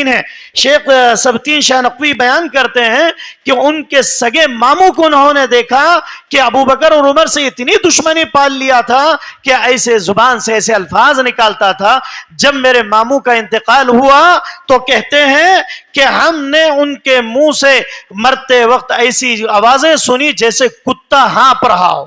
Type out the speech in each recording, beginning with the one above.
ہے۔ شیخ سبتین شاہ نقوی بیان کرتے ہیں کہ ان کے سگے ماموں کو انہوں نے دیکھا کہ ابو بکر اور عمر سے اتنی دشمنی پال لیا تھا کہ ایسے زبان سے ایسے الفاظ نکالتا تھا۔ جب میرے ماموں کا انتقال ہوا تو کہتے ہیں کہ ہم نے ان کے منہ سے مرتے وقت ایسی آوازیں سنی جیسے کتا ہانپ رہا ہو،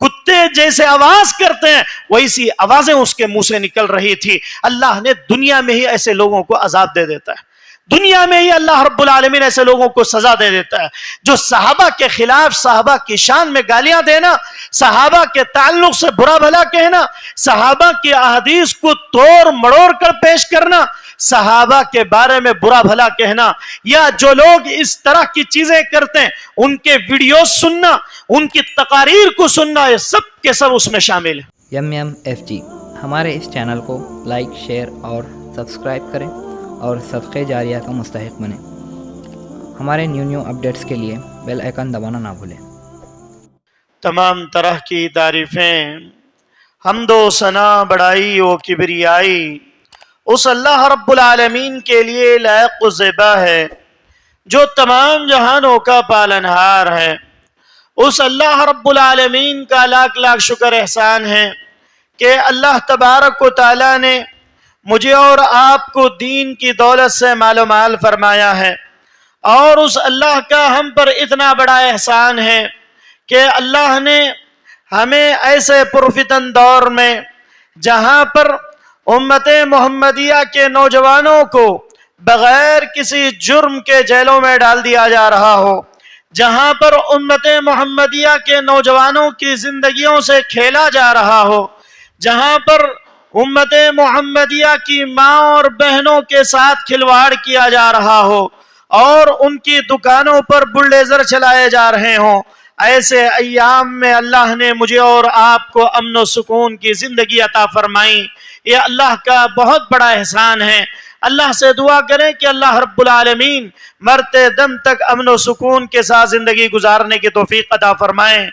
کتے جیسے آواز کرتے ہیں ویسی آوازیں اس کے منہ سے نکل رہی تھی۔ اللہ نے دنیا میں ہی ایسے لوگوں کو عذاب دے دیتا ہے، دنیا میں ہی اللہ رب العالمین ایسے لوگوں کو سزا دے دیتا ہے جو صحابہ کے خلاف، صحابہ کی شان میں گالیاں دینا، صحابہ کے تعلق سے برا بھلا کہنا، صحابہ کی احادیث کو توڑ مڑوڑ کر پیش کرنا، صحابہ کے بارے میں برا بھلا کہنا، یا جو لوگ اس طرح کی چیزیں کرتے ہیں ان کے ویڈیوز سننا، ان کی تقاریر کو سننا، یہ سب کے سب اس میں شامل ہے۔ MMFG ہمارے اس چینل کو لائک، شیئر اور سبسکرائب کریں اور صدقے جاریہ کا مستحق بنیں۔ ہمارے نیو اپڈیٹس کے لیے بیل آئیکن دبانا نہ بھولیں۔ تمام طرح کی تعریفیں، حمد و ثنا، بڑائی و کبریائی اس اللہ رب العالمین کے لیے لائق و زیبا ہے جو تمام جہانوں کا پالنہار ہے۔ اس اللہ رب العالمین کا لاکھ لاکھ شکر احسان ہے کہ اللہ تبارک و تعالی نے مجھے اور آپ کو دین کی دولت سے مال و مال فرمایا ہے، اور اس اللہ کا ہم پر اتنا بڑا احسان ہے کہ اللہ نے ہمیں ایسے پرفتن دور میں جہاں پر امت محمدیہ کے نوجوانوں کو بغیر کسی جرم کے جیلوں میں ڈال دیا جا رہا ہو، جہاں پر امت محمدیہ کے نوجوانوں کی زندگیوں سے کھیلا جا رہا ہو، جہاں پر امت محمدیہ کی ماں اور بہنوں کے ساتھ کھلواڑ کیا جا رہا ہو اور ان کی دکانوں پر بلڈوزر چلائے جا رہے ہوں، ایسے ایام میں اللہ نے مجھے اور آپ کو امن و سکون کی زندگی عطا فرمائی۔ یہ اللہ کا بہت بڑا احسان ہے۔ اللہ سے دعا کریں کہ اللہ رب العالمین مرتے دم تک امن و سکون کے ساتھ زندگی گزارنے کی توفیق عطا فرمائیں،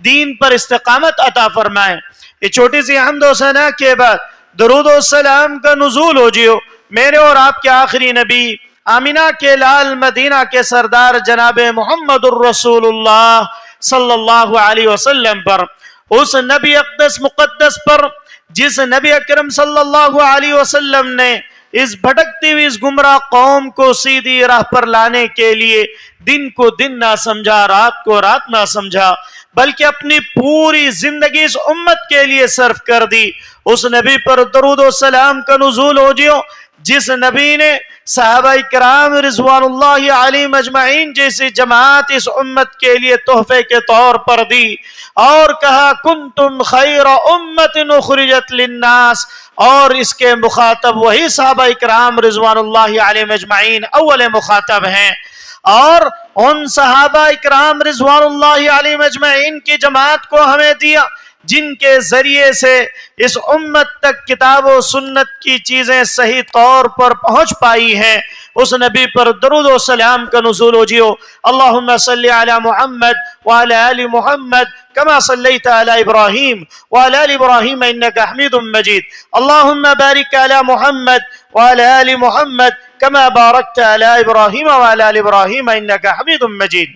دین پر استقامت عطا فرمائیں۔ یہ چھوٹی سی حمد و ثنا کے بعد درود و سلام کا نزول ہو جیو میرے اور آپ کے آخری نبی، آمینہ کے لال، مدینہ کے سردار جناب محمد الرسول اللہ صلی اللہ علیہ وسلم پر، اس نبی اقدس مقدس پر جس نبی اکرم صلی اللہ علیہ وسلم نے اس بھٹکتی ہوئی اس گمراہ قوم کو سیدھی راہ پر لانے کے لیے دن کو دن نہ سمجھا، رات کو رات نہ سمجھا، بلکہ اپنی پوری زندگی اس امت کے لیے صرف کر دی۔ اس نبی پر درود و سلام کا نزول ہو جیو جس نبی نے صحابہ کرام رضوان اللہ علیہم اجمعین جیسی جماعت اس امت کے لیے تحفے کے طور پر دی اور کہا کنتم خیر امت اخرجت للناس، اور اس کے مخاطب وہی صحابہ کرام رضوان اللہ علیہم اجمعین اول مخاطب ہیں، اور ان صحابہ کرام رضوان اللہ علیہم اجمعین کی جماعت کو ہمیں دیا جن کے ذریعے سے اس امت تک کتاب و سنت کی چیزیں صحیح طور پر پہنچ پائی ہیں۔ اس نبی پر درود و سلام کا نزول ہو جیو۔ اللہم صلی علی محمد وعلی آل محمد کما صلیت علی ابراہیم وعلی آل ابراہیم انکا حمید مجید۔ اللہم بارک علی محمد وعلی آل محمد کما بارکت علی ابراہیم وعلی آل ابراہیم انکا حمید مجید۔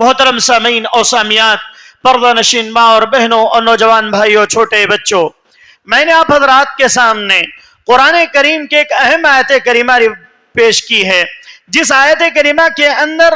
محترم سامعین اور سامعات، پردہ نشین ماں اور بہنوں اور نوجوان بھائیوں، چھوٹے بچوں، میں نے آپ حضرات کے سامنے قرآن کریم کے ایک اہم آیت کریمہ پیش کی ہے، جس آیت کریمہ کے اندر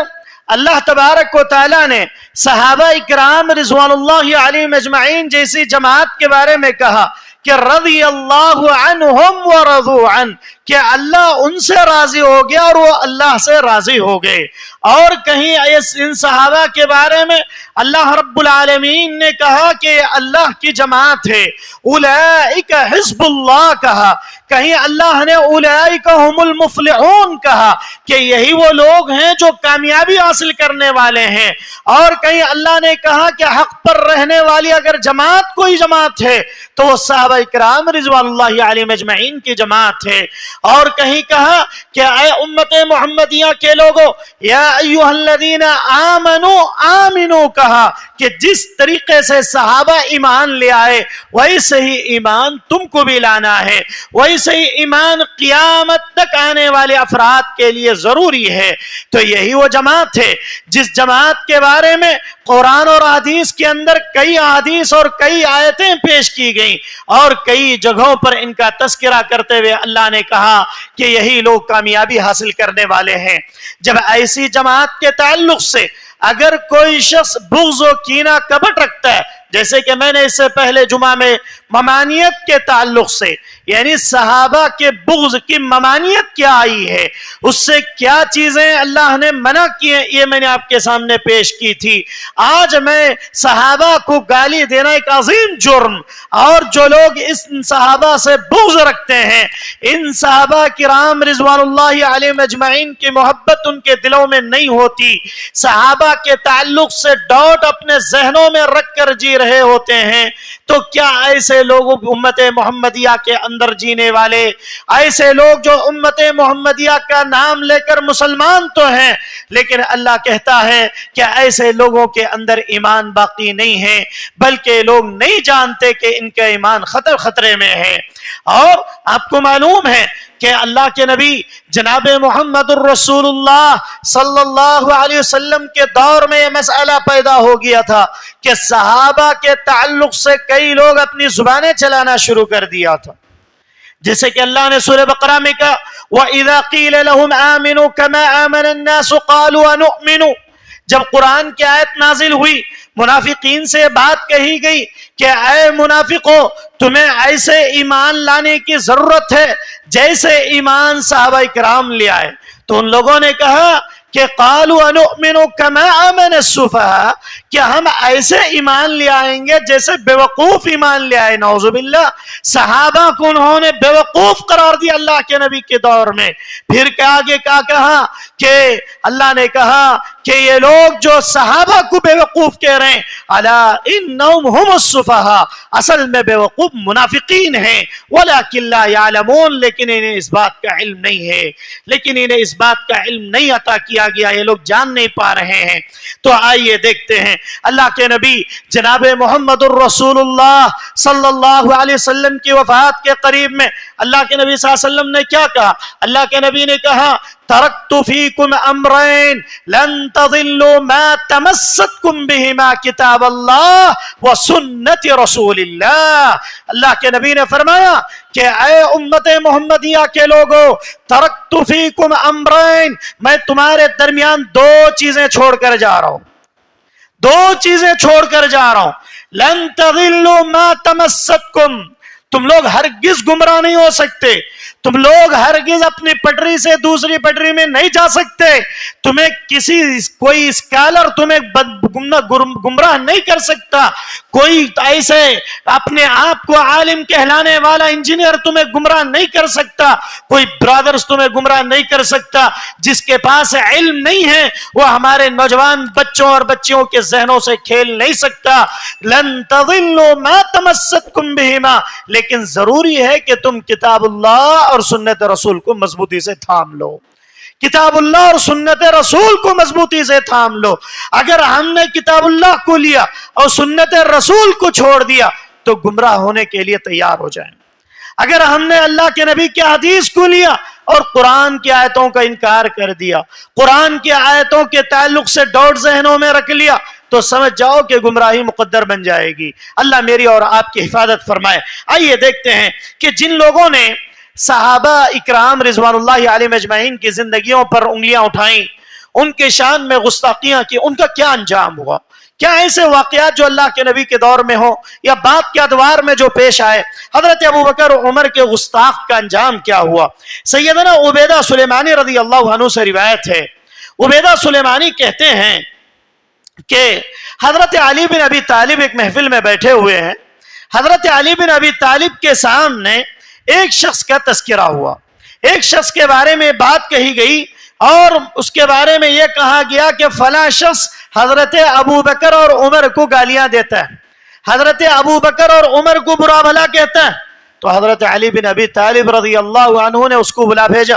اللہ تبارک و تعالیٰ نے صحابہ اکرام رضوان اللہ علیہم اجمعین جیسی جماعت کے بارے میں کہا کہ رضی اللہ عنہم ورضوا عنہ، کہ اللہ ان سے راضی ہو گیا اور وہ اللہ سے راضی ہو گئے۔ اور کہیں ان صحابہ کے بارے میں اللہ رب العالمین نے کہا کہ اللہ کی جماعت ہے، اولئک حزب اللہ کہا، کہیں اللہ نے اولئک هم المفلحون کہا کہ یہی وہ لوگ ہیں جو کامیابی حاصل کرنے والے ہیں، اور کہیں اللہ نے کہا کہ حق پر رہنے والی اگر جماعت کوئی جماعت ہے تو وہ صحابہ کرام رضوان اللہ علیہم اجمعین کی جماعت ہے، اور کہیں کہا کہ اے امت محمدیہ کے لوگوں یا ایھا الذین آمنوا آمنوا کہا کہ جس طریقے سے صحابہ ایمان لے آئے ویسے ہی ایمان تم کو بھی لانا ہے، ویسے ہی ایمان قیامت تک آنے والے افراد کے لیے ضروری ہے۔ تو یہی وہ جماعت ہے جس جماعت کے بارے میں قرآن اور حدیث کے اندر کئی احادیث اور کئی آیتیں پیش کی گئیں، اور کئی جگہوں پر ان کا تذکرہ کرتے ہوئے اللہ نے کہا کہ یہی لوگ کامیابی حاصل کرنے والے ہیں۔ جب ایسی جماعت کے تعلق سے اگر کوئی شخص بغض و کینہ کپٹ رکھتا ہے، جیسے کہ میں نے اس سے پہلے جمعہ میں ممانعت کے تعلق سے، یعنی صحابہ کے بغض کی ممانعت کیا آئی ہے، اس سے کیا چیزیں اللہ نے منع کی ہیں، یہ میں نے آپ کے سامنے پیش کی تھی۔ آج میں صحابہ کو گالی دینا ایک عظیم جرم، اور جو لوگ اس صحابہ سے بغض رکھتے ہیں، ان صحابہ کرام رضوان اللہ علیہم اجمعین کی محبت ان کے دلوں میں نہیں ہوتی، صحابہ کے تعلق سے ڈاؤٹ اپنے ذہنوں میں رکھ کر جی رہے ہوتے ہیں، تو کیا ایسے لوگ امت محمدیہ کے اندر جینے والے، ایسے لوگ جو امت محمدیہ کا نام لے کر مسلمان تو ہیں، لیکن اللہ کہتا ہے کہ ایسے لوگوں کے اندر ایمان باقی نہیں ہے، بلکہ لوگ نہیں جانتے کہ ان کا ایمان خطرے میں ہے۔ اور آپ کو معلوم ہے کہ اللہ کے نبی جناب محمد الرسول اللہ صلی اللہ علیہ وسلم کے دور میں یہ مسئلہ پیدا ہو گیا تھا کہ صحابہ کے تعلق سے کئی لوگ اپنی زبانیں چلانا شروع کر دیا تھا، جیسے کہ اللہ نے سورہ بقرہ میں کہا وَإِذَا قِيلَ لَهُمْ آمِنُوا كَمَا آمَنَ النَّاسُ قَالُوا أَنُؤْمِنُ۔ جب قرآن کی آیت نازل ہوئی، منافقین سے بات کہی گئی کہ اے منافقو، تمہیں ایسے ایمان لانے کی ضرورت ہے جیسے ایمان صحابہ کرام لے آئے، تو ان لوگوں نے کہا کہ قالوا انؤمن کما آمن السفہاء، کہ ہم ایسے ایمان لے آئیں گے جیسے بیوقوف ایمان لے آئے۔ نعوذ باللہ، صحابہ کو انہوں نے بیوقوف قرار دیا اللہ کے نبی کے دور میں۔ پھر آگے کیا کہا کہ اللہ نے کہا کہ یہ لوگ جو صحابہ کو بیوقوف کہہ رہے ہیں، الا انہم هم السفہاء، اصل میں بیوقوف منافقین ہیں، ولکن لا یعلمون، لیکن انہیں اس بات کا علم نہیں ہے، لیکن انہیں اس بات کا علم نہیں عطا کیا گیا، یہ لوگ جان نہیں پا رہے ہیں۔ تو آئیے دیکھتے ہیں اللہ کے نبی جناب محمد الرسول اللہ صلی اللہ علیہ وسلم کی وفات کے قریب میں اللہ کے نبی صلی اللہ علیہ وسلم نے کیا کہا؟ اللہ کے نبی نے کہا ترکت فیکم امرین لن تضلوا ما تمسکتم بہما کتاب اللہ و سنت رسول اللہ۔ اللہ کے نبی نے فرمایا کہ اے امت محمدیہ کے لوگوں، ترکت فیکم امرین، میں تمہارے درمیان دو چیزیں چھوڑ کر جا رہا ہوں، دو چیزیں چھوڑ کر جا رہا ہوں۔ لن تضلوا ما تمسکتم، تم لوگ ہرگز گمراہ نہیں ہو سکتے، تم لوگ ہرگز اپنی پٹری سے دوسری پٹری میں نہیں جا سکتے، تمہیں کوئی اسکالر تمہیں گمراہ نہیں کر سکتا، کوئی ایسے اپنے آپ کو عالم کہلانے والا انجینئر تمہیں گمراہ نہیں کر سکتا، کوئی برادرز تمہیں گمراہ نہیں کر سکتا۔ جس کے پاس علم نہیں ہے وہ ہمارے نوجوان بچوں اور بچیوں کے ذہنوں سے کھیل نہیں سکتا۔ لن تضلوا ما تمسکتم بہما، لیکن ضروری ہے کہ تم کتاب اللہ اور سنت رسول کو مضبوطی سے تھام لو، کتاب اللہ اور سنت رسول کو مضبوطی سے تھام لو۔ اگر ہم نے کتاب اللہ کو لیا اور سنت رسول کو چھوڑ دیا تو گمراہ ہونے کے لیے تیار ہو جائیں۔ اگر ہم نے اللہ کے نبی کی حدیث کو لیا اور قرآن کی آیتوں کا انکار کر دیا، قرآن کی آیتوں کے تعلق سے ڈاؤٹ ذہنوں میں رکھ لیا، تو سمجھ جاؤ کہ گمراہی مقدر بن جائے گی۔ اللہ میری اور آپ کی حفاظت فرمائے۔ آئیے دیکھتے ہیں کہ جن لوگوں نے صحابہ اکرام رضوان اللہ علیہم اجمعین کی زندگیوں پر انگلیاں اٹھائیں، ان کے شان میں گستاخیاں کی، ان کا کیا انجام ہوا؟ کیا ایسے واقعات جو اللہ کے نبی کے دور میں ہوں یا بعد کے ادوار میں جو پیش آئے، حضرت ابوبکر و عمر کے گستاخ کا انجام کیا ہوا؟ سیدنا عبیدہ سلیمانی رضی اللہ عنہ سے روایت ہے، عبیدہ سلیمانی کہتے ہیں کہ حضرت علی بن ابی طالب ایک محفل میں بیٹھے ہوئے ہیں، حضرت علی بن ابی طالب کے سامنے ایک شخص کا تذکرہ ہوا، ایک شخص کے بارے میں بات کہی گئی اور اس کے بارے میں یہ کہا گیا کہ فلاں شخص حضرت ابوبکر اور عمر کو گالیاں دیتا ہے، حضرت ابوبکر اور عمر کو برا بھلا کہتا ہے۔ تو حضرت علی بن ابی طالب رضی اللہ عنہ نے اس کو بلا بھیجا،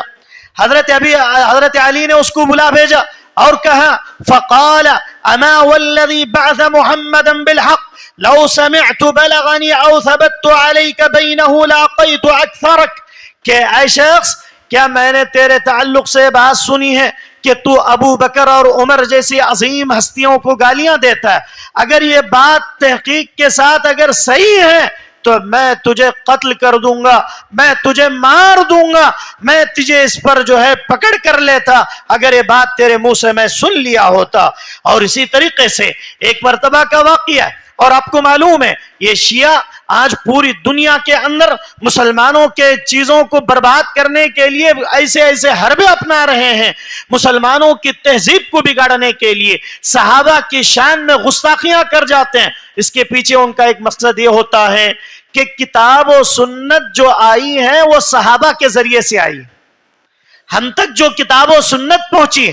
حضرت علی نے اس کو بلا بھیجا اور کہا فقال اما والذی بعث محمدا بالحق لو سمعت بلغنی او ثبت علیک بینہ لاقیت اکثرک، کہ اے شخص کیا میں نے تیرے تعلق سے بات سنی ہے کہ تو ابو بکر اور عمر جیسی عظیم ہستیوں کو گالیاں دیتا ہے؟ اگر یہ بات تحقیق کے ساتھ اگر صحیح ہے تو میں تجھے قتل کر دوں گا، میں تجھے مار دوں گا، میں تجھے اس پر جو ہے پکڑ کر لیتا اگر یہ بات تیرے منہ سے میں سن لیا ہوتا۔ اور اسی طریقے سے ایک مرتبہ کا واقعہ ہے، اور آپ کو معلوم ہے یہ شیعہ آج پوری دنیا کے اندر مسلمانوں کے چیزوں کو برباد کرنے کے لیے ایسے ایسے حربے اپنا رہے ہیں، مسلمانوں کی تہذیب کو بگاڑنے کے لیے صحابہ کی شان میں گستاخیاں کر جاتے ہیں۔ اس کے پیچھے ان کا ایک مقصد یہ ہوتا ہے کہ کتاب و سنت جو آئی ہے وہ صحابہ کے ذریعے سے آئی، ہم تک جو کتاب و سنت پہنچی،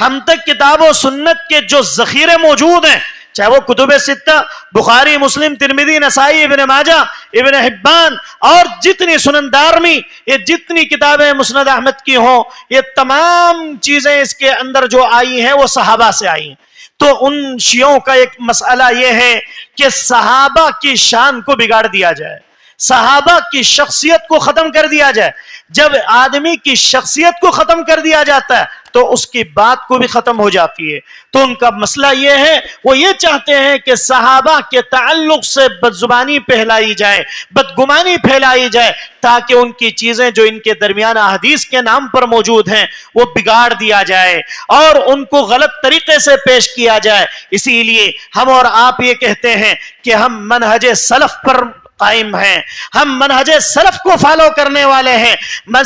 ہم تک کتاب و سنت کے جو ذخیرے موجود ہیں، چاہے وہ کتب ستہ بخاری مسلم ترمذی نسائی ابن ماجہ ابن حبان اور جتنی سنن دارمی، یہ جتنی کتابیں مسند احمد کی ہوں، یہ تمام چیزیں اس کے اندر جو آئی ہیں وہ صحابہ سے آئی ہیں۔ تو ان شیعوں کا ایک مسئلہ یہ ہے کہ صحابہ کی شان کو بگاڑ دیا جائے، صحابہ کی شخصیت کو ختم کر دیا جائے۔ جب آدمی کی شخصیت کو ختم کر دیا جاتا ہے تو اس کی بات کو بھی ختم ہو جاتی ہے۔ تو ان کا مسئلہ یہ ہے، وہ یہ چاہتے ہیں کہ صحابہ کے تعلق سے بدزبانی پھیلائی جائے، بدگمانی پھیلائی جائے، تاکہ ان کی چیزیں جو ان کے درمیان احادیث کے نام پر موجود ہیں وہ بگاڑ دیا جائے اور ان کو غلط طریقے سے پیش کیا جائے۔ اسی لیے ہم اور آپ یہ کہتے ہیں کہ ہم منہج سلف پر قائم ہیں، ہم منہج سلف کو فالو کرنے والے ہیں۔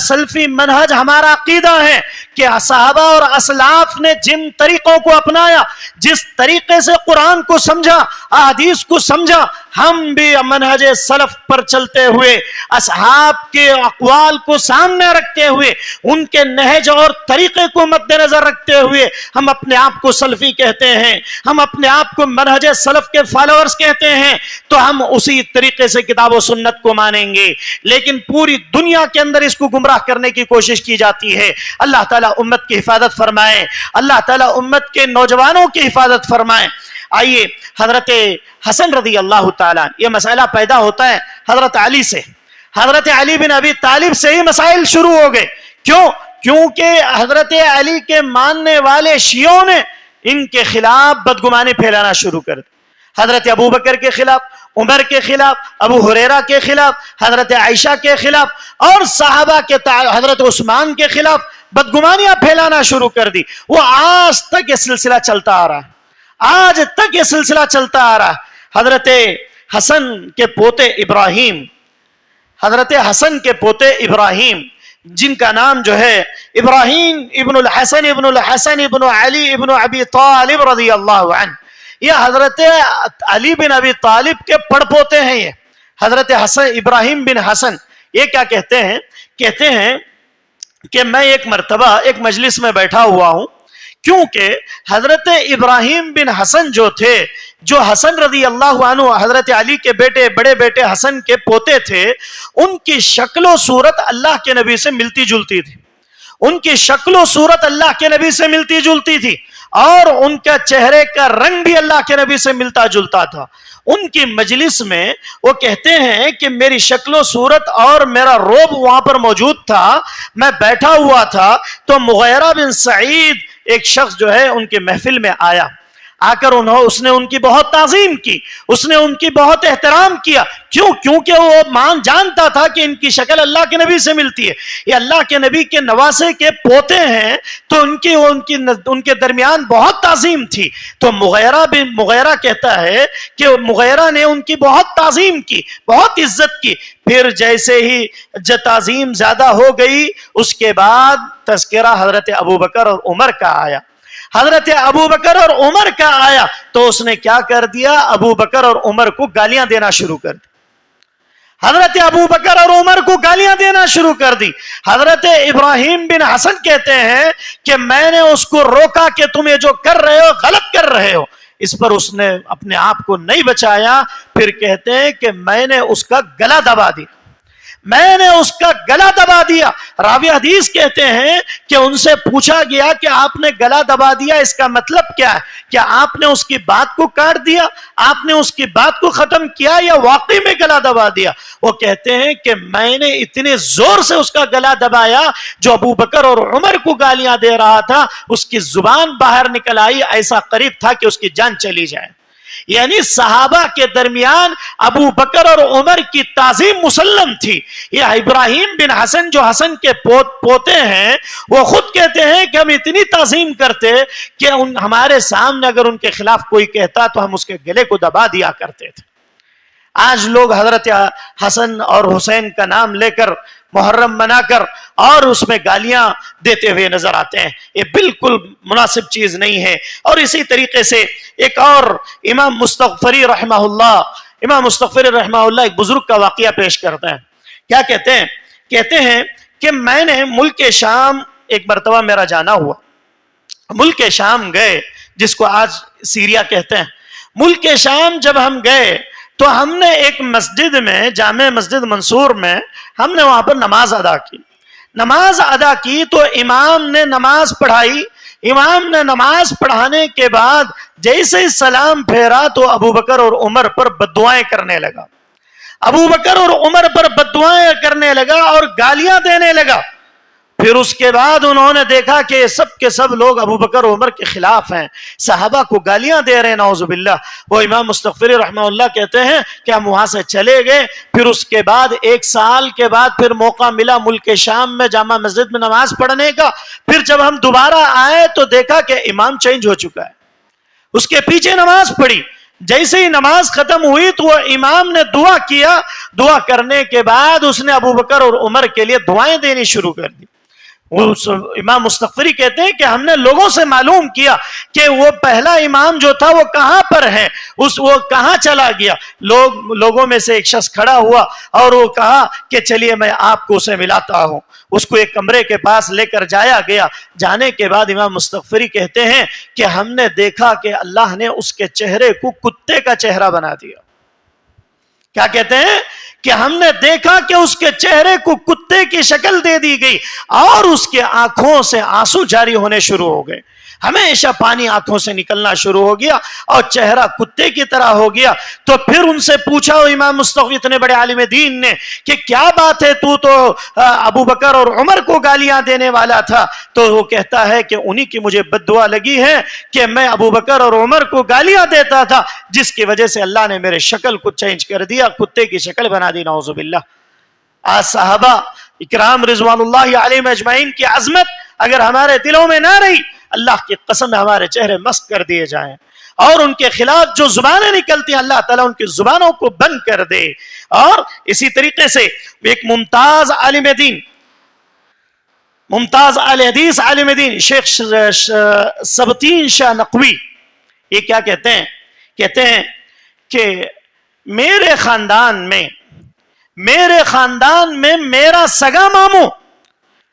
سلفی منہج ہمارا عقیدہ ہے کہ صحابہ اور اسلاف نے جن طریقوں کو اپنایا، جس طریقے سے قرآن کو سمجھا، احادیث کو سمجھا، ہم بھی منہج سلف پر چلتے ہوئے اصحاب کے اقوال کو سامنے رکھتے ہوئے، ان کے نہج اور طریقے کو مد نظر رکھتے ہوئے ہم اپنے آپ کو سلفی کہتے ہیں، ہم اپنے آپ کو منہج سلف کے فالوورز کہتے ہیں۔ تو ہم اسی طریقے سے کتاب و سنت کو مانیں گے، لیکن پوری دنیا کے اندر اس کو گمراہ کرنے کی کوشش کی جاتی ہے۔ اللہ تعالیٰ امت کی حفاظت فرمائے، اللہ تعالیٰ امت کے نوجوانوں کی حفاظت فرمائے۔ آئیے حضرت حسن رضی اللہ تعالیٰ، یہ مسئلہ پیدا ہوتا ہے حضرت علی سے، حضرت علی بن ابی طالب سے ہی مسائل شروع ہو گئے۔ کیوں؟ کیونکہ حضرت علی کے ماننے والے شیعوں نے ان کے خلاف بدگمانی پھیلانا شروع کر دی، حضرت ابو بکر کے خلاف، عمر کے خلاف، ابو ہریرہ کے خلاف، حضرت عائشہ کے خلاف اور صحابہ کے حضرت عثمان کے خلاف بدگمانیاں پھیلانا شروع کر دی۔ وہ آج تک یہ سلسلہ چلتا آ رہا ہے، آج تک یہ سلسلہ چلتا آ رہا ہے۔ حضرت حسن کے پوتے ابراہیم، حضرت حسن کے پوتے ابراہیم، جن کا نام جو ہے ابراہیم ابن الحسن ابن الحسن ابن علی ابن ابی طالب رضی اللہ عنہ، یہ حضرت علی بن ابی طالب کے پڑ پوتے ہیں۔ یہ حضرت حسن ابراہیم بن حسن یہ کیا کہتے ہیں؟ کہتے ہیں کہ میں ایک مرتبہ ایک مجلس میں بیٹھا ہوا ہوں، کیونکہ حضرت ابراہیم بن حسن جو تھے، جو حسن رضی اللہ عنہ حضرت علی کے بیٹے بڑے بیٹے حسن کے پوتے تھے، ان کی شکل و صورت اللہ کے نبی سے ملتی جلتی تھی، ان کی شکل و صورت اللہ کے نبی سے ملتی جلتی تھی، اور ان کا چہرے کا رنگ بھی اللہ کے نبی سے ملتا جلتا تھا۔ ان کی مجلس میں وہ کہتے ہیں کہ میری شکل و صورت اور میرا روب وہاں پر موجود تھا، میں بیٹھا ہوا تھا تو مغیرہ بن سعید ایک شخص جو ہے ان کے محفل میں آیا، آ کر اس نے ان کی بہت تعظیم کی، اس نے ان کی بہت احترام کیا۔ کیوں؟ کیونکہ وہ جانتا تھا کہ ان کی شکل اللہ کے نبی سے ملتی ہے، یہ اللہ کے نبی کے نواسے کے پوتے ہیں، تو ان کے درمیان بہت تعظیم تھی۔ تو مغیرہ کہتا ہے کہ مغیرہ نے ان کی بہت تعظیم کی، بہت عزت کی۔ پھر جیسے ہی تعظیم زیادہ ہو گئی، اس کے بعد تذکرہ حضرت ابو بکر اور عمر کا آیا، حضرت ابو بکر اور عمر کا آیا تو اس نے کیا کر دیا؟ ابو بکر اور عمر کو گالیاں دینا شروع کر دی، حضرت ابو بکر اور عمر کو گالیاں دینا شروع کر دی۔ حضرت ابراہیم بن حسن کہتے ہیں کہ میں نے اس کو روکا کہ تم یہ جو کر رہے ہو غلط کر رہے ہو، اس پر اس نے اپنے آپ کو نہیں بچایا۔ پھر کہتے ہیں کہ میں نے اس کا گلا دبا دیا، میں نے اس کا گلا دبا دیا. راوی حدیث کہتے ہیں کہ ان سے پوچھا گیا کہ آپ نے گلا دبا دیا, اس کا مطلب کیا ہے؟ کیا آپ نے اس کی بات کو کاٹ دیا, آپ نے اس کی بات کو ختم کیا, یا واقعی میں گلا دبا دیا؟ وہ کہتے ہیں کہ میں نے اتنے زور سے اس کا گلا دبایا, جو ابو بکر اور عمر کو گالیاں دے رہا تھا اس کی زبان باہر نکل آئی, ایسا قریب تھا کہ اس کی جان چلی جائے. یعنی صحابہ کے درمیان ابو بکر اور عمر کی تعظیم مسلم تھی. یہ ابراہیم بن حسن جو حسن کے پوتے ہیں, وہ خود کہتے ہیں کہ ہم اتنی تعظیم کرتے کہ ہمارے سامنے اگر ان کے خلاف کوئی کہتا تو ہم اس کے گلے کو دبا دیا کرتے تھے. آج لوگ حضرت حسن اور حسین کا نام لے کر محرم منا کر اور اس میں گالیاں دیتے ہوئے نظر آتے ہیں. یہ بالکل مناسب چیز نہیں ہے. اور اسی طریقے سے ایک اور امام مستغفری رحمہ اللہ ایک بزرگ کا واقعہ پیش کرتے ہیں. کیا کہتے ہیں؟ کہتے ہیں کہ میں نے ملک شام ایک مرتبہ میرا جانا ہوا. ملک شام گئے, جس کو آج سیریا کہتے ہیں. ملک شام جب ہم گئے تو ہم نے ایک مسجد میں, جامع مسجد منصور میں, ہم نے وہاں پر نماز ادا کی. نماز ادا کی تو امام نے نماز پڑھائی. امام نے نماز پڑھانے کے بعد جیسے ہی سلام پھیرا تو ابو بکر اور عمر پر بددعائیں کرنے لگا. ابو بکر اور عمر پر بددعائیں کرنے لگا اور گالیاں دینے لگا. پھر اس کے بعد انہوں نے دیکھا کہ سب کے سب لوگ ابو بکر و عمر کے خلاف ہیں, صحابہ کو گالیاں دے رہے ہیں, نعوذ باللہ. وہ امام مستغفری رحمہ اللہ کہتے ہیں کہ ہم وہاں سے چلے گئے. پھر اس کے بعد 1 سال کے بعد پھر موقع ملا ملک شام میں جامع مسجد میں نماز پڑھنے کا. پھر جب ہم دوبارہ آئے تو دیکھا کہ امام چینج ہو چکا ہے. اس کے پیچھے نماز پڑھی. جیسے ہی نماز ختم ہوئی تو وہ امام نے دعا کیا. دعا کرنے کے بعد اس نے ابو بکر اور عمر کے لیے دعائیں دینی شروع کر دی. امام مستغفری کہتے ہیں کہ ہم نے لوگوں سے معلوم کیا کہ وہ پہلا امام جو تھا وہ کہاں پر ہے, وہ کہاں چلا گیا. لوگوں میں سے ایک شخص کھڑا ہوا اور وہ کہا کہ چلیے میں آپ کو اسے ملاتا ہوں. اس کو ایک کمرے کے پاس لے کر جایا گیا. جانے کے بعد امام مستغفری کہتے ہیں کہ ہم نے دیکھا کہ اللہ نے اس کے چہرے کو کتے کا چہرہ بنا دیا. کیا کہتے ہیں کہ ہم نے دیکھا کہ اس کے چہرے کو کتے کی شکل دے دی گئی اور اس کے آنکھوں سے آنسو جاری ہونے شروع ہو گئے. ہمیشہ پانی آنکھوں سے نکلنا شروع ہو گیا اور چہرہ کتے کی طرح ہو گیا. تو پھر ان سے پوچھا امام مستغفری اتنے بڑے عالم دین نے کہ کیا بات ہے, تو ابو بکر اور عمر کو گالیاں دینے والا تھا. تو وہ کہتا ہے کہ انہی کی مجھے بددعا لگی ہے کہ میں ابو بکر اور عمر کو گالیاں دیتا تھا, جس کی وجہ سے اللہ نے میرے شکل کو چینج کر دیا, کتے کی شکل بنا دی. نعوذ باللہ. آج صحابہ اکرام رضوان اللہ علیہم اجمعین کی عظمت اگر ہمارے دلوں میں نہ رہی, اللہ کی قسم ہمارے چہرے مسخ کر دیے جائیں. اور ان کے خلاف جو زبانیں نکلتی ہیں اللہ تعالیٰ ان کی زبانوں کو بند کر دے. اور اسی طریقے سے ایک ممتاز عالم دین, ممتاز اہل حدیث عالم دین شیخ سبطین شاہ نقوی, یہ کیا کہتے ہیں؟ کہتے ہیں کہ میرے خاندان میں میرا سگا ماموں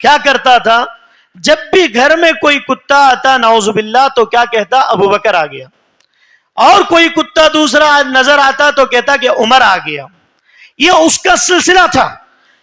کیا کرتا تھا, جب بھی گھر میں کوئی کتا آتا نعوذ باللہ تو کیا کہتا, ابو بکر آ گیا. اور کوئی کتا دوسرا نظر آتا تو کہتا کہ عمر آ گیا. یہ اس کا سلسلہ تھا.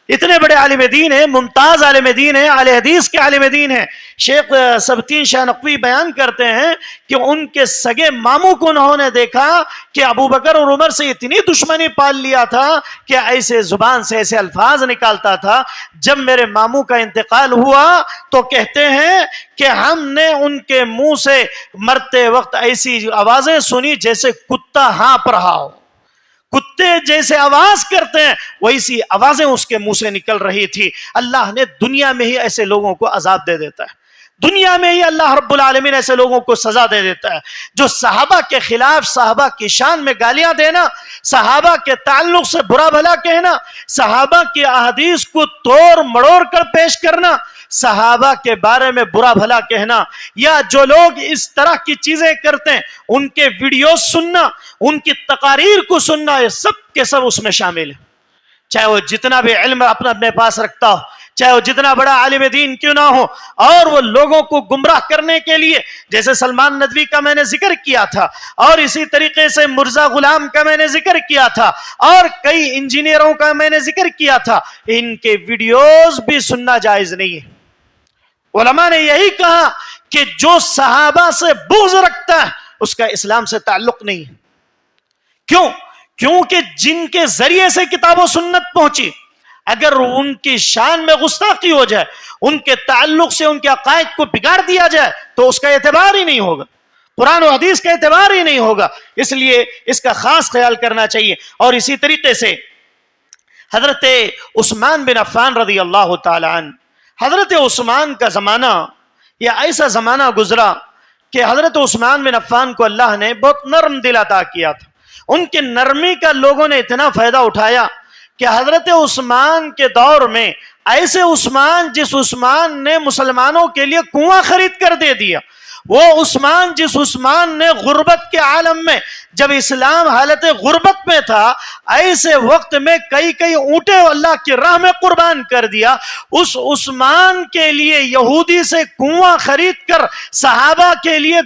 اتنے بڑے عالم دین ہیں, ممتاز عالم دین ہیں, اہل حدیث کے عالم دین ہیں. شیخ سبطین شاہ نقوی بیان کرتے ہیں کہ ان کے سگے ماموں کو انہوں نے دیکھا کہ ابو بکر اور عمر سے اتنی دشمنی پال لیا تھا کہ ایسے زبان سے ایسے الفاظ نکالتا تھا. جب میرے ماموں کا انتقال ہوا تو کہتے ہیں کہ ہم نے ان کے منہ سے مرتے وقت ایسی آوازیں سنی جیسے کتا ہانپ رہا ہو. کتے جیسے آواز کرتے ہیں ویسی آوازیں اس کے منہ سے نکل رہی تھی. اللہ نے دنیا میں ہی ایسے لوگوں کو عذاب دے دیتا ہے. دنیا میں ہی اللہ رب العالمین ایسے لوگوں کو سزا دے دیتا ہے جو صحابہ کے خلاف, صحابہ کی شان میں گالیاں دینا, صحابہ کے تعلق سے برا بھلا کہنا, صحابہ کی احادیث کو توڑ مڑوڑ کر پیش کرنا, صحابہ کے بارے میں برا بھلا کہنا, یا جو لوگ اس طرح کی چیزیں کرتے ہیں ان کے ویڈیو سننا, ان کی تقاریر کو سننا, یہ سب کے سب اس میں شامل ہے. چاہے وہ جتنا بھی علم اپنے پاس رکھتا ہو, چاہے وہ جتنا بڑا عالم دین کیوں نہ ہو، اور وہ لوگوں کو گمراہ کرنے کے لیے، جیسے سلمان ندوی کا میں نے ذکر کیا تھا، اور اسی طریقے سے مرزا غلام کا میں نے ذکر کیا تھا، اور کئی انجینئروں کا میں نے ذکر کیا تھا، ان کے ویڈیوز بھی سننا جائز نہیں ہے۔ علماء نے یہی کہا کہ جو صحابہ سے بغض رکھتا ہے اس کا اسلام سے تعلق نہیں ہے۔ کیوں؟ کیونکہ جن کے ذریعے سے کتاب و سنت پہنچی، اگر ان کی شان میں گستاخی ہو جائے، ان کے تعلق سے ان کے عقائد کو بگاڑ دیا جائے، تو اس کا اعتبار ہی نہیں ہوگا، قرآن و حدیث کا اعتبار ہی نہیں ہوگا۔ اس لیے اس کا خاص خیال کرنا چاہیے۔ اور اسی طریقے سے حضرت عثمان بن عفان رضی اللہ تعالی عنہ، حضرت عثمان کا زمانہ یہ ایسا زمانہ گزرا کہ حضرت عثمان بن عفان کو اللہ نے بہت نرم دل عطا کیا تھا۔ ان کی نرمی کا لوگوں نے اتنا فائدہ اٹھایا کہ حضرت عثمان کے دور میں ایسے عثمان جس عثمان نے مسلمانوں کے لیے کنواں خرید کر دے دیا، وہ عثمان جس عثمان نے غربت کے عالم میں، جب اسلام حالت غربت میں تھا، ایسے وقت میں کئی اونٹے اللہ کی راہ میں قربان کر دیا، اس عثمان کے لیے یہودی سے کنواں خرید کر صحابہ کے لیے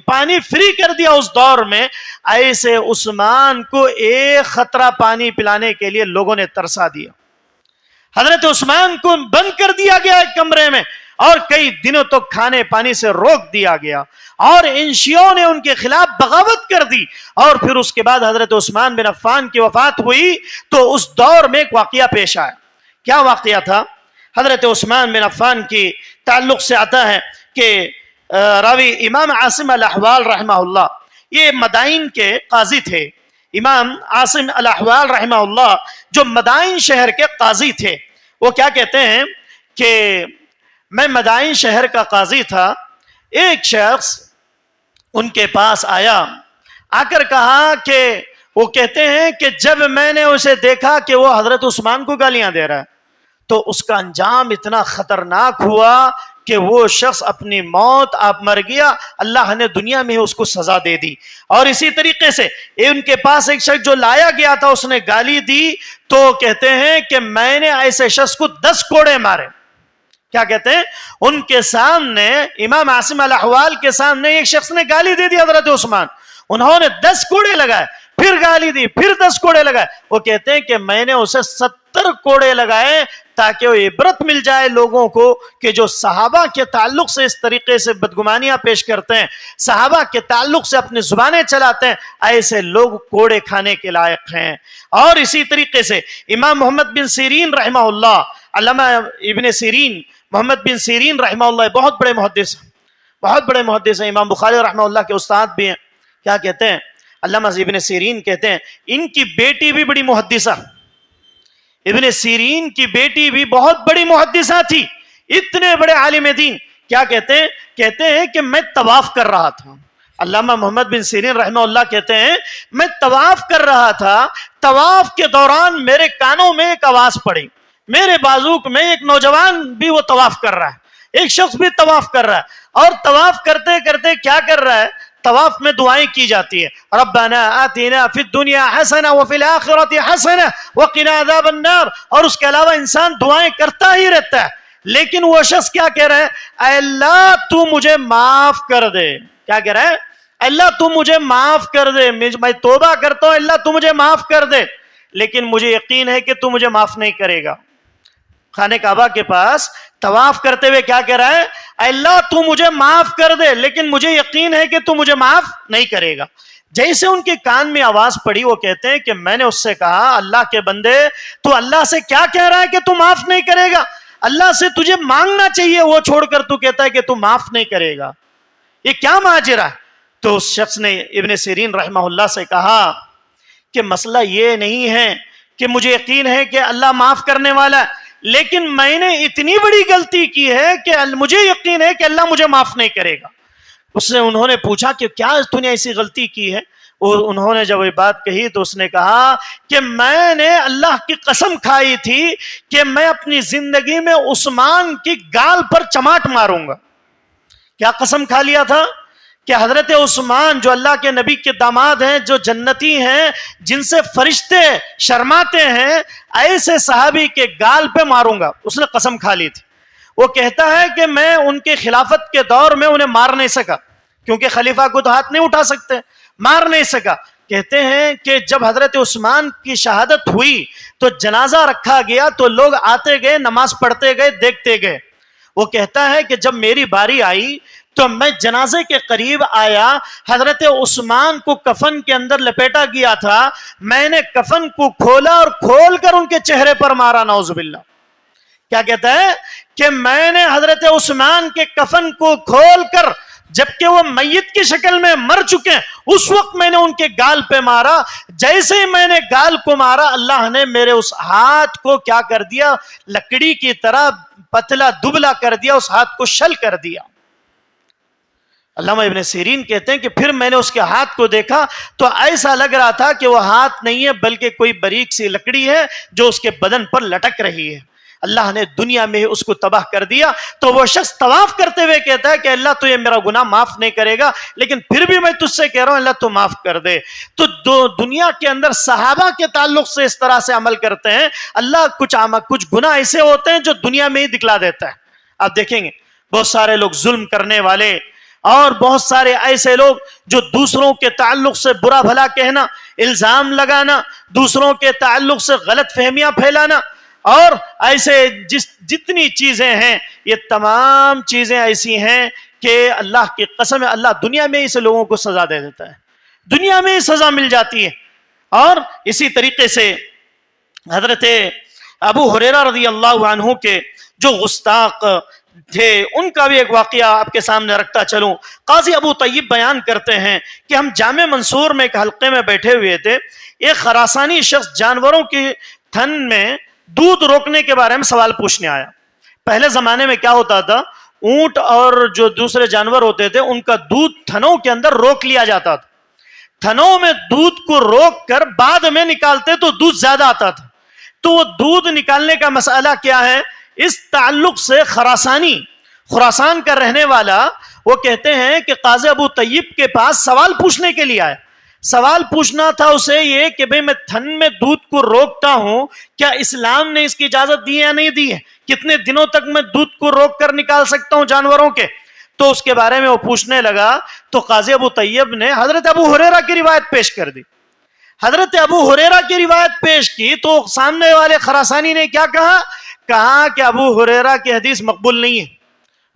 پانی فری کر دیا اس دور میں، ایسے عثمان کو ایک خطرہ پانی پلانے کے لیے لوگوں نے ترسا دیا۔ حضرت عثمان کو بند کر دیا گیا ایک کمرے میں، اور کئی دنوں تک کھانے پانی سے روک دیا گیا، اور ان شیعوں نے ان کے خلاف بغاوت کر دی۔ اور پھر اس کے بعد حضرت عثمان بن عفان کی وفات ہوئی تو اس دور میں ایک واقعہ پیش آیا۔ کیا واقعہ تھا؟ حضرت عثمان بن عفان کی تعلق سے آتا ہے کہ راوی امام عاصم الاحوال رحمہ اللہ، یہ مدائن کے قاضی تھے۔ امام عاصم الاحوال رحمہ اللہ جو مدائن شہر کے قاضی تھے، وہ کیا کہتے ہیں کہ میں مدائن شہر کا قاضی تھا، ایک شخص ان کے پاس آیا، آ کر کہا کہ وہ کہتے ہیں کہ جب میں نے اسے دیکھا کہ وہ حضرت عثمان کو گالیاں دے رہا ہے تو اس کا انجام اتنا خطرناک ہوا کہ وہ شخص اپنی موت آپ مر گیا، اللہ نے دنیا میں اس کو سزا دے دی۔ اور اسی طریقے سے ان کے پاس ایک شخص جو لایا گیا تھا، اس نے گالی دی تو کہتے ہیں کہ میں نے ایسے شخص کو 10 کوڑے مارے۔ کیا کہتے ہیں؟ ان کے سامنے، امام عاصم الاحوال کے سامنے ایک شخص نے گالی دے دی حضرت عثمان، انہوں نے 10 کوڑے لگائے، پھر گالی دی، پھر 10 کوڑے لگائے۔ وہ کہتے ہیں کہ میں نے اسے 70 کوڑے لگائے تاکہ وہ عبرت مل جائے لوگوں کو کہ جو صحابہ کے تعلق سے اس طریقے سے بدگمانیاں پیش کرتے ہیں، صحابہ کے تعلق سے اپنی زبانیں چلاتے ہیں، ایسے لوگ کوڑے کھانے کے لائق ہیں۔ اور اسی طریقے سے امام محمد بن سیرین رحمہ اللہ، علامہ ابن سیرین، محمد بن سیرین رحمہ اللہ بہت بڑے محدث ہیں، امام بخاری رحمہ اللہ کے استاد بھی ہیں۔ کیا کہتے ہیں؟ علامہ ابن سیرین کہتے ہیں ان کی بیٹی بھی بڑی محدثہ، ابن سیرین کی بیٹی بھی بہت بڑی محدثہ تھی، اتنے بڑے عالم دین۔ کیا کہتے ہیں؟ کہتے ہیں کہ میں طواف کر رہا تھا، علامہ محمد بن سیرین رحمہ اللہ کہتے ہیں میں طواف کر رہا تھا، طواف کے دوران میرے کانوں میں ایک آواز پڑی، میرے بازو میں ایک نوجوان بھی وہ طواف کر رہا ہے، ایک شخص بھی طواف کر رہا ہے، اور طواف کرتے کرتے کیا کر رہا ہے؟ طواف میں دعائیں کی جاتی ہیں، ربنا آتنا فی الدنیا حسنہ وفی الآخرۃ حسنہ وقنا عذاب النار، اور اس کے علاوہ انسان دعائیں کرتا ہی رہتا ہے۔ لیکن وہ شخص کیا کہہ رہا ہے؟ اے اللہ تو مجھے معاف کر دے۔ کیا کہہ رہا ہے؟ اللہ تو مجھے معاف کر دے، میں توبہ کرتا ہوں، اللہ تو مجھے معاف کر دے، لیکن مجھے یقین ہے کہ تو مجھے معاف نہیں کرے گا۔ خانہ کعبہ کے پاس طواف کرتے ہوئے کیا کہہ رہا ہے؟ اے اللہ تو مجھے معاف کر دے، لیکن مجھے یقین ہے کہ تو مجھے معاف نہیں کرے گا۔ جیسے ان کے کان میں آواز پڑی، وہ کہتے ہیں کہ میں نے اس سے کہا اللہ کے بندے تو اللہ سے کیا کہہ رہا ہے کہ تو معاف نہیں کرے گا؟ اللہ سے تجھے مانگنا چاہیے، وہ چھوڑ کر تو کہتا ہے کہ تو معاف نہیں کرے گا، یہ کیا ماجرا ہے؟ تو اس شخص نے ابن سیرین رحمہ اللہ سے کہا کہ مسئلہ یہ نہیں ہے کہ مجھے یقین ہے کہ اللہ معاف کرنے والا ہے، لیکن میں نے اتنی بڑی غلطی کی ہے کہ مجھے یقین ہے کہ اللہ مجھے معاف نہیں کرے گا۔ انہوں نے پوچھا کہ کیا تو نے ایسی غلطی کی ہے؟ انہوں نے جب یہ بات کہی تو اس نے کہا کہ میں نے اللہ کی قسم کھائی تھی کہ میں اپنی زندگی میں عثمان کی گال پر چماٹ ماروں گا۔ کیا قسم کھا لیا تھا؟ کہ حضرت عثمان جو اللہ کے نبی کے داماد ہیں, جو جنتی ہیں, جن سے فرشتے شرماتے ہیں, ایسے صحابی کے گال پہ ماروں گا. اس نے قسم کھا لی تھی. وہ کہتا ہے کہ میں ان کے خلافت کے دور میں انہیں مار نہیں سکا, کیونکہ خلیفہ کو تو ہاتھ نہیں اٹھا سکتے, مار نہیں سکا. کہتے ہیں کہ جب حضرت عثمان کی شہادت ہوئی تو جنازہ رکھا گیا تو لوگ آتے گئے, نماز پڑھتے گئے, دیکھتے گئے. وہ کہتا ہے کہ جب میری باری آئی تو میں جنازے کے قریب آیا, حضرت عثمان کو کفن کے اندر لپیٹا گیا تھا, میں نے کفن کو کھولا اور کھول کر ان کے چہرے پر مارا. نعوذ باللہ. کیا کہتا ہے کہ میں نے حضرت عثمان کے کفن کو کھول کر, جبکہ وہ میت کی شکل میں مر چکے, اس وقت میں نے ان کے گال پہ مارا. جیسے ہی میں نے گال کو مارا, اللہ نے میرے اس ہاتھ کو کیا کر دیا, لکڑی کی طرح پتلا دبلا کر دیا, اس ہاتھ کو شل کر دیا. علامہ ابن سیرین کہتے ہیں کہ پھر میں نے اس کے ہاتھ کو دیکھا تو ایسا لگ رہا تھا کہ وہ ہاتھ نہیں ہے بلکہ کوئی باریک سی لکڑی ہے جو اس کے بدن پر لٹک رہی ہے. اللہ نے دنیا میں اس کو تباہ کر دیا. تو وہ شخص طواف کرتے ہوئے کہتا ہے کہ اللہ تو یہ میرا گناہ معاف نہیں کرے گا, لیکن پھر بھی میں تجھ سے کہہ رہا ہوں اللہ تو معاف کر دے. تو دنیا کے اندر صحابہ کے تعلق سے اس طرح سے عمل کرتے ہیں. اللہ کچھ گناہ ایسے ہوتے ہیں جو دنیا میں ہی دکھلا دیتا ہے. آپ دیکھیں گے بہت سارے لوگ ظلم کرنے والے اور بہت سارے ایسے لوگ جو دوسروں کے تعلق سے برا بھلا کہنا, الزام لگانا, دوسروں کے تعلق سے غلط فہمیاں پھیلانا, اور ایسے جتنی چیزیں ہیں, یہ تمام چیزیں ایسی ہیں کہ اللہ کی قسم ہے اللہ دنیا میں اسے لوگوں کو سزا دے دیتا ہے, دنیا میں ہی سزا مل جاتی ہے. اور اسی طریقے سے حضرت ابو ہریرہ رضی اللہ عنہ کے جو گستاخ تھے, ان کا بھی ایک واقعہ آپ کے سامنے رکھتا چلوں. قاضی ابو طیب بیان کرتے ہیں کہ ہم جامع منصور میں ایک حلقے میں بیٹھے ہوئے تھے. ایک خراسانی شخص جانوروں کی تھن میں دودھ روکنے کے بارے میں سوال پوچھنے آیا. پہلے زمانے میں کیا ہوتا تھا, اونٹ اور جو دوسرے جانور ہوتے تھے ان کا دودھ تھنوں کے اندر روک لیا جاتا تھا. تھنوں میں دودھ کو روک کر بعد میں نکالتے تو دودھ زیادہ آتا تھا. تو وہ دودھ نکالنے کا مسئلہ کیا ہے, اس تعلق سے خراسان کا رہنے والا وہ کہتے ہیں کہ قاضی ابو طیب کے پاس سوال پوچھنے کے لیے آیا. سوال پوچھنا تھا اسے یہ کہ بھئی میں تھن میں دودھ کو روکتا ہوں, کیا اسلام نے اس کی اجازت دی ہے یا نہیں دی ہے, کتنے دنوں تک میں دودھ کو روک کر نکال سکتا ہوں جانوروں کے. تو اس کے بارے میں وہ پوچھنے لگا تو قاضی ابو طیب نے حضرت ابو ہریرہ کی روایت پیش کر دی. حضرت ابو ہریرہ کی روایت پیش کی تو سامنے والے خراسانی نے کیا کہا کہ ابو ہریرہ کی حدیث مقبول نہیں ہے,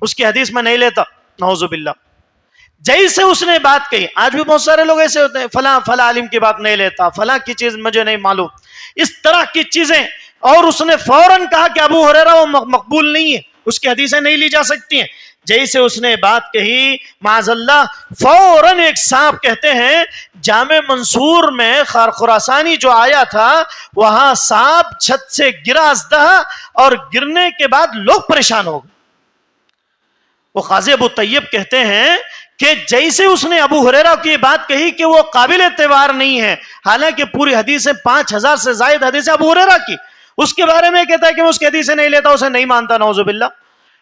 اس کی حدیث میں نہیں لیتا. نعوذ باللہ. جیسے اس نے بات کہی, آج بھی بہت سارے لوگ ایسے ہوتے ہیں, فلاں عالم کی بات نہیں لیتا, فلاں کی چیز مجھے نہیں معلوم, اس طرح کی چیزیں. اور اس نے فوراً کہا کہ ابو ہریرہ وہ مقبول نہیں ہے, اس کی حدیثیں نہیں لی جا سکتی ہیں. جیسے اس نے بات کہی معاذ اللہ, فوراً ایک سانپ, کہتے ہیں جامع منصور میں خراسانی جو آیا تھا وہاں سانپ چھت سے گرا ازدہ, اور گرنے کے بعد لوگ پریشان ہو گئے. وہ قاضی ابو طیب کہتے ہیں کہ جیسے اس نے ابو ہریرہ کی بات کہی کہ وہ قابل اعتبار نہیں ہے, حالانکہ پوری حدیثیں 5000 سے زائد حدیثیں ابو ہریرہ کی, اس کے بارے میں کہتا ہے کہ میں اس کی حدیثیں نہیں لیتا, اسے نہیں مانتا. نعوذ باللہ.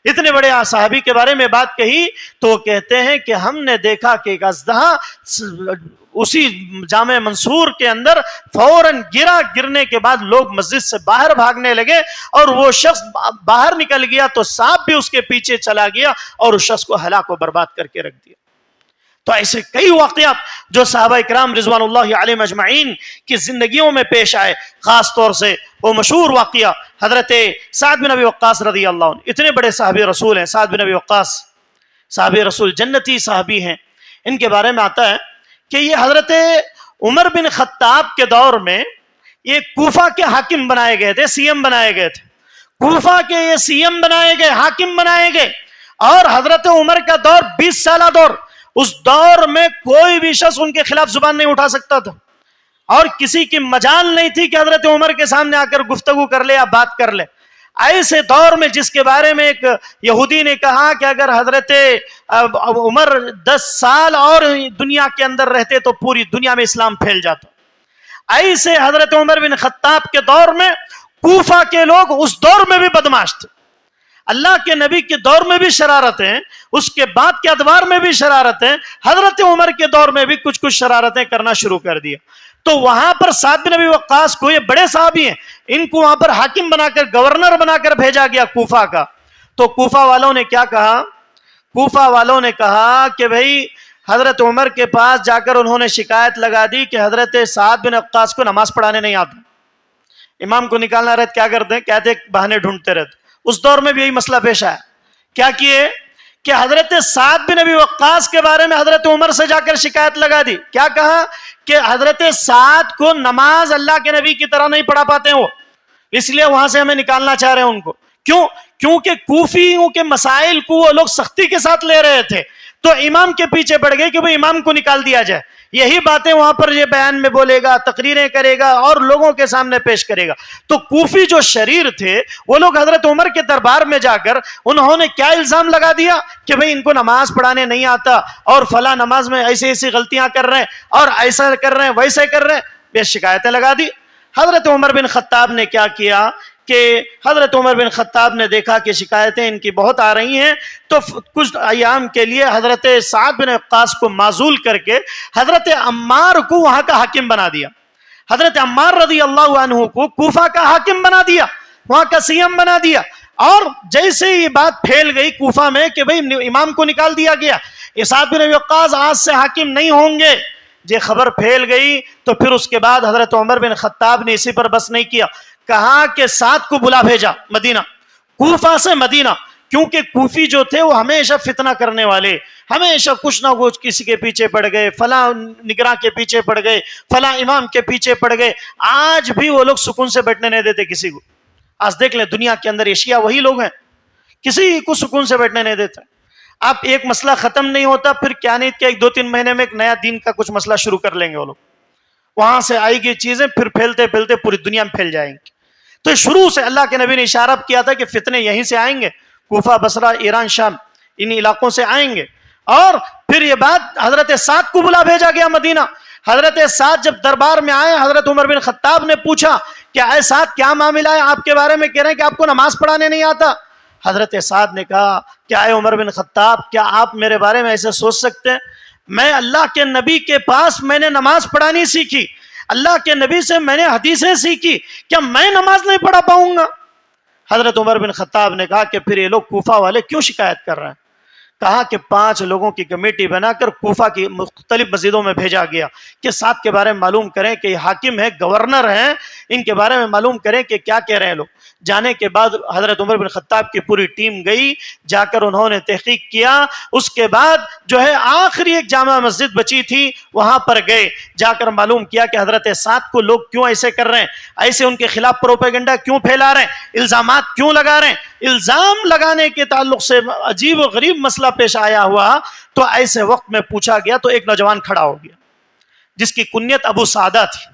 اتنے بڑے صحابی کے بارے میں بات کہی تو وہ کہتے ہیں کہ ہم نے دیکھا کہ ایک اژدہا اسی جامع منصور کے اندر فوراً گرا, گرنے کے بعد لوگ مسجد سے باہر بھاگنے لگے, اور وہ شخص باہر نکل گیا تو سانپ بھی اس کے پیچھے چلا گیا اور اس شخص کو ہلاک و برباد کر کے رکھ دیا. تو ایسے کئی واقعات جو صحابہ اکرام رضوان اللہ علیہم اجمعین کی زندگیوں میں پیش آئے. خاص طور سے وہ مشہور واقعہ حضرت سعد بن ابی وقاص رضی اللہ عنہ, اتنے بڑے صحابی رسول ہیں. سعد بن ابی وقاص صحابی رسول, جنتی صحابی ہیں. ان کے بارے میں آتا ہے کہ یہ حضرت عمر بن خطاب کے دور میں یہ کوفہ کے حاکم بنائے گئے تھے, سی ایم بنائے گئے تھے. کوفہ کے یہ سی ایم بنائے گئے, حاکم بنائے گئے, اور حضرت عمر کا دور 20 سالہ دور. اس دور میں کوئی بھی شخص ان کے خلاف زبان نہیں اٹھا سکتا تھا, اور کسی کی مجال نہیں تھی کہ حضرت عمر کے سامنے آ کر گفتگو کر لے یا بات کر لے. ایسے دور میں جس کے بارے میں ایک یہودی نے کہا کہ اگر حضرت عمر 10 سال اور دنیا کے اندر رہتے تو پوری دنیا میں اسلام پھیل جاتا. ایسے حضرت عمر بن خطاب کے دور میں کوفہ کے لوگ اس دور میں بھی بدماش تھے. اللہ کے نبی کے دور میں بھی شرارتیں، اس کے بعد کے ادوار میں بھی شرارتیں، حضرت عمر کے دور میں بھی کچھ شرارتیں کرنا شروع کر دیا. تو وہاں پر سعد بن ابی وقاص کو، یہ بڑے صحابی ہیں، ان کو وہاں پر حاکم بنا کر، گورنر بنا کر بھیجا گیا کوفہ کا. تو کوفہ والوں نے کیا کہا؟ کوفہ والوں نے کہا کہ بھئی حضرت عمر کے پاس جا کر انہوں نے شکایت لگا دی کہ حضرت سعد بن وقاص کو نماز پڑھانے نہیں آتا. امام کو نکالنا رہتے کیا کرتے ہیں؟ کہتے بہانے ڈھونڈتے رہتے. اس دور میں بھی یہی مسئلہ پیش آیا. کیا کیے کہ حضرت سعد بن ابی وقاص کے بارے میں حضرت عمر سے جا کر شکایت لگا دی. کیا کہا؟ کہ حضرت سعد کو نماز اللہ کے نبی کی طرح نہیں پڑھا پاتے ہیں وہ، اس لیے وہاں سے ہمیں نکالنا چاہ رہے ہیں ان کو. کیوں؟ کیونکہ کوفیوں کے مسائل کو وہ لوگ سختی کے ساتھ لے رہے تھے، تو امام کے پیچھے پڑ گئے کہ وہ امام کو نکال دیا جائے. یہی باتیں وہاں پر یہ بیان میں بولے گا، تقریریں کرے گا اور لوگوں کے سامنے پیش کرے گا. تو کوفی جو شریر تھے وہ لوگ حضرت عمر کے دربار میں جا کر انہوں نے کیا الزام لگا دیا کہ بھئی ان کو نماز پڑھانے نہیں آتا اور فلاں نماز میں ایسی غلطیاں کر رہے ہیں اور ایسا کر رہے ہیں ویسے کر رہے ہیں. یہ شکایتیں لگا دی. حضرت عمر بن خطاب نے کیا کیا کہ حضرت عمر بن خطاب نے دیکھا کہ شکایتیں ان کی بہت آ رہی ہیں، تو کچھ ایام کے لیے حضرت سعد بن وقاص کو معزول کر کے حضرت عمار کو وہاں کا حاکم بنا دیا. حضرت عمار رضی اللہ عنہ کو کوفہ کا حاکم بنا دیا، وہاں کا سی ایم بنا دیا. اور جیسے یہ بات پھیل گئی کوفہ میں کہ بھئی امام کو نکال دیا گیا، یہ سعد بن وقاص آج سے حاکم نہیں ہوں گے، یہ خبر پھیل گئی. تو پھر اس کے بعد حضرت عمر بن خطاب نے اسی پر بس نہیں کیا، کہا کہ سعد کو بلا بھیجا مدینہ، کوفہ سے مدینہ. کیونکہ کوفی جو تھے وہ ہمیشہ فتنہ کرنے والے، ہمیشہ کچھ نہ کچھ کسی کے پیچھے پڑ گئے، فلاں نگراں کے پیچھے پڑ گئے، فلاں امام کے پیچھے پڑ گئے. آج بھی وہ لوگ سکون سے بیٹھنے نہیں دیتے کسی کو. آج دیکھ لیں دنیا کے اندر ایشیا وہی لوگ ہیں، کسی کو سکون سے بیٹھنے نہیں دیتے. اب ایک مسئلہ ختم نہیں ہوتا، پھر کیا نہیں کہ 1-2-3 مہینے میں ایک نیا دین کا کچھ مسئلہ شروع کر لیں گے وہ لوگ. وہاں سے آئی گی چیزیں پھر پھیلتے پھیلتے پوری دنیا میں پھیل جائیں گی. تو شروع سے اللہ کے نبی نے اشارہ کیا تھا کہ فتنے یہیں سے آئیں گے، کوفہ، بصرہ، ایران، شام، ان علاقوں سے آئیں گے. اور پھر یہ بات حضرت سعد کو بلا بھیجا گیا مدینہ. حضرت سعد جب دربار میں آئے، حضرت عمر بن خطاب نے پوچھا کہ اے سعد کیا معاملہ ہے؟ آپ کے بارے میں کہہ رہے ہیں کہ آپ کو نماز پڑھانے نہیں آتا. حضرت سعد نے کہا کہ اے عمر بن خطاب، کیا آپ میرے بارے میں ایسے سوچ سکتے ہیں؟ میں اللہ کے نبی کے پاس میں نے نماز پڑھانی سیکھی، اللہ کے نبی سے میں نے حدیثیں سیکھی، کیا میں نماز نہیں پڑھا پاؤں گا؟ حضرت عمر بن خطاب نے کہا کہ پھر یہ لوگ کوفہ والے کیوں شکایت کر رہے ہیں؟ کہا کہ 5 لوگوں کی کمیٹی بنا کر کوفہ کی مختلف مسجدوں میں بھیجا گیا کہ سعد کے بارے میں معلوم کریں کہ یہ حاکم ہے، گورنر ہیں، ان کے بارے میں معلوم کریں کہ کیا کہہ رہے ہیں لوگ. جانے کے بعد حضرت عمر بن خطاب کی پوری ٹیم گئی، جا کر انہوں نے تحقیق کیا. اس کے بعد جو ہے آخری ایک جامع مسجد بچی تھی وہاں پر گئے، جا کر معلوم کیا کہ حضرت سعد کو لوگ کیوں ایسے کر رہے ہیں، ایسے ان کے خلاف پروپیگنڈا کیوں پھیلا رہے ہیں، الزامات کیوں لگا رہے ہیں. الزام لگانے کے تعلق سے عجیب و غریب مسئلہ پیش آیا ہوا. تو ایسے وقت میں پوچھا گیا تو ایک نوجوان کھڑا ہو گیا جس کی کنیت ابو سعدہ تھی،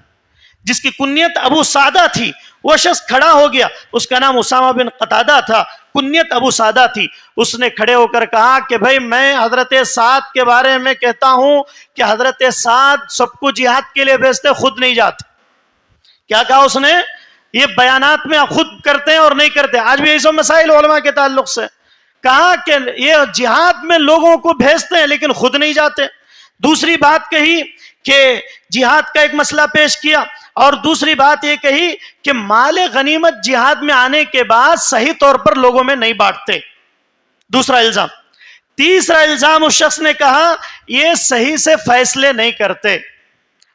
جس کی کنیت ابو سعدہ تھی. وہ شخص کھڑا ہو گیا، اس کا نام اسامہ بن قتادہ تھا، کنیت ابو سعدہ تھی. اس نے کھڑے ہو کر کہا کہ بھائی میں حضرت سعد کے بارے میں کہتا ہوں کہ حضرت سعد سب کو جہاد کے لیے بھیجتے، خود نہیں جاتے. کیا کہا اس نے؟ یہ بیانات میں خود کرتے ہیں اور نہیں کرتے. آج بھی ایسے مسائل علماء کے تعلق سے کہا کہ یہ جہاد میں لوگوں کو بھیجتے ہیں لیکن خود نہیں جاتے. دوسری بات کہی کہ جہاد کا ایک مسئلہ پیش کیا، اور دوسری بات یہ کہی کہ مال غنیمت جہاد میں آنے کے بعد صحیح طور پر لوگوں میں نہیں بانٹتے. دوسرا الزام. تیسرا الزام اس شخص نے کہا یہ صحیح سے فیصلے نہیں کرتے،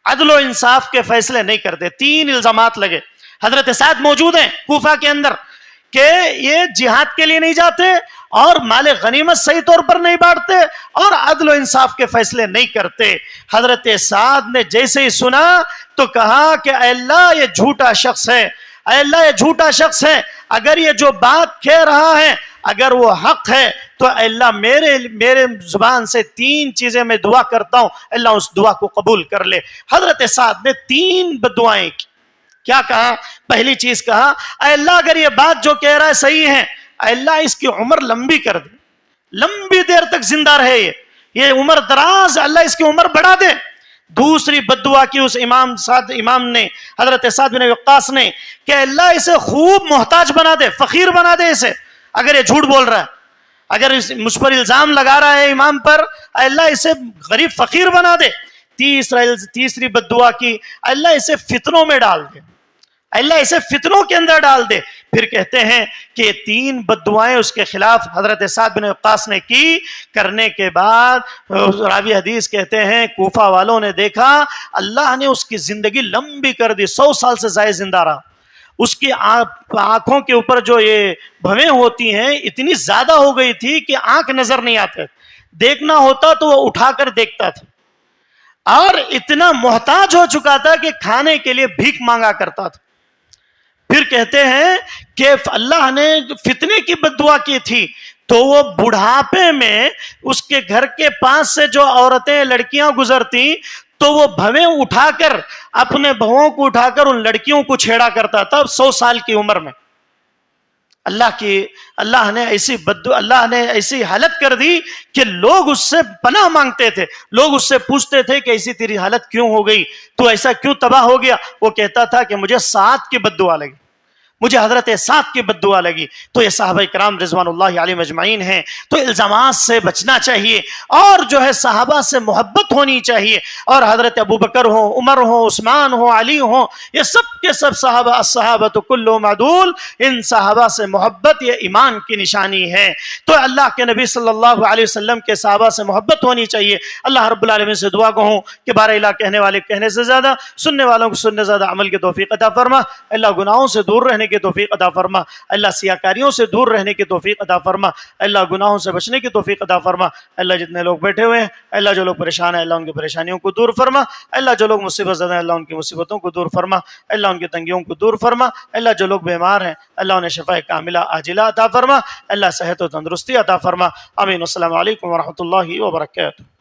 عدل و انصاف کے فیصلے نہیں کرتے. 3 الزامات لگے. حضرت سعد موجود ہیں کوفہ کے اندر کہ یہ جہاد کے لیے نہیں جاتے اور مال غنیمت صحیح طور پر نہیں بانٹتے اور عدل و انصاف کے فیصلے نہیں کرتے. حضرت سعد نے جیسے ہی سنا تو کہا کہ اے اللہ یہ جھوٹا شخص ہے، اے اللہ یہ جھوٹا شخص ہے. اگر یہ جو بات کہہ رہا ہے اگر وہ حق ہے تو اے اللہ میرے زبان سے 3 چیزیں میں دعا کرتا ہوں، اللہ اس دعا کو قبول کر لے. حضرت سعد نے 3 بددعائیں کی. کیا کہا؟ پہلی چیز کہا اے اللہ اگر یہ بات جو کہہ رہا ہے صحیح ہے، اے اللہ اس کی عمر لمبی کر دے، لمبی دیر تک زندہ رہے، یہ عمر دراز، اللہ اس کی عمر بڑھا دے. دوسری بددعا کی اس امام نے، حضرت سعد بن وقاص نے، کہ اللہ اسے خوب محتاج بنا دے، فقیر بنا دے اسے. اگر یہ جھوٹ بول رہا ہے، اگر مجھ پر الزام لگا رہا ہے امام پر، اے اللہ اسے غریب فقیر بنا دے۔ تیسری بد دعا کی، اے اللہ اسے فتنوں میں ڈال دے، اے اللہ اسے فتنوں کے اندر ڈال دے۔ پھر کہتے ہیں کہ 3 بد دعائیں اس کے خلاف حضرت سعد بن وقاص نے کی، کرنے کے بعد راوی حدیث کہتے ہیں کوفہ والوں نے دیکھا اللہ نے اس کی زندگی لمبی کر دی، 100 سال سے زائد زندہ رہا۔ اس کی آنکھوں کے اوپر جو یہ بھویں ہوتی ہیں اتنی زیادہ ہو گئی تھی کہ آنکھ نظر نہیں آتے، دیکھنا ہوتا تو وہ اٹھا کر دیکھتا تھا، اور اتنا محتاج ہو چکا تھا کہ کھانے کے لیے بھیک مانگا کرتا تھا۔ پھر کہتے ہیں کہ اللہ نے فتنے کی بد دعا کی تھی تو وہ بڑھاپے میں اس کے گھر کے پاس سے جو عورتیں لڑکیاں گزرتی تو وہ بھویں اٹھا کر اپنے بہووں کو اٹھا کر ان لڑکیوں کو چھیڑا کرتا تھا 100 سال کی عمر میں۔ اللہ نے ایسی حالت کر دی کہ لوگ اس سے پناہ مانگتے تھے، لوگ اس سے پوچھتے تھے کہ ایسی تیری حالت کیوں ہو گئی، تو ایسا کیوں تباہ ہو گیا؟ وہ کہتا تھا کہ مجھے سعد کی بد دعا لگی، مجھے حضرت سعد کی بد دعا لگی۔ تو یہ صحابہ کرام رضوان اللہ علیہم اجمعین ہیں۔ تو الزامات سے بچنا چاہیے، اور جو ہے صحابہ سے محبت ہونی چاہیے، اور حضرت ابو بکر ہوں، عمر ہوں، عثمان ہوں، علی ہوں، یہ سب کے سب صحابہ، الصحابۃ کلھم عدول، ان صحابہ سے محبت یہ ایمان کی نشانی ہے۔ تو اللہ کے نبی صلی اللہ علیہ وسلم کے صحابہ سے محبت ہونی چاہیے۔ اللہ رب العالمین سے دعا گو ہوں کہ بارہ الہ کہنے والے کہنے سے زیادہ، سننے والوں کو سننے زیادہ عمل کی توفیق عطا فرما۔ اللہ گناہوں سے دور رہنے کی توفیق عطا فرما، اللہ سیاکاریوں سے دور رہنے کی توفیق عطا فرما، اللہ گناہوں سے بچنے کی توفیق عطا فرما۔ اللہ جتنے لوگ بیٹھے ہوئے ہیں، اللہ جو لوگ پریشان ہیں اللہ ان کی پریشانیوں کو دور فرما، اللہ جو لوگ مصیبت زدہ ہیں اللہ ان کی مصیبتوں کو دور فرما، اللہ ان کی تنگیوں کو دور فرما، اللہ جو لوگ بیمار ہیں اللہ انہیں شفاء کاملہ عاجلہ عطا فرما، اللہ صحت و تندرستی عطا فرما۔ آمین۔ السلام علیکم ورحمۃ اللہ وبرکاتہ۔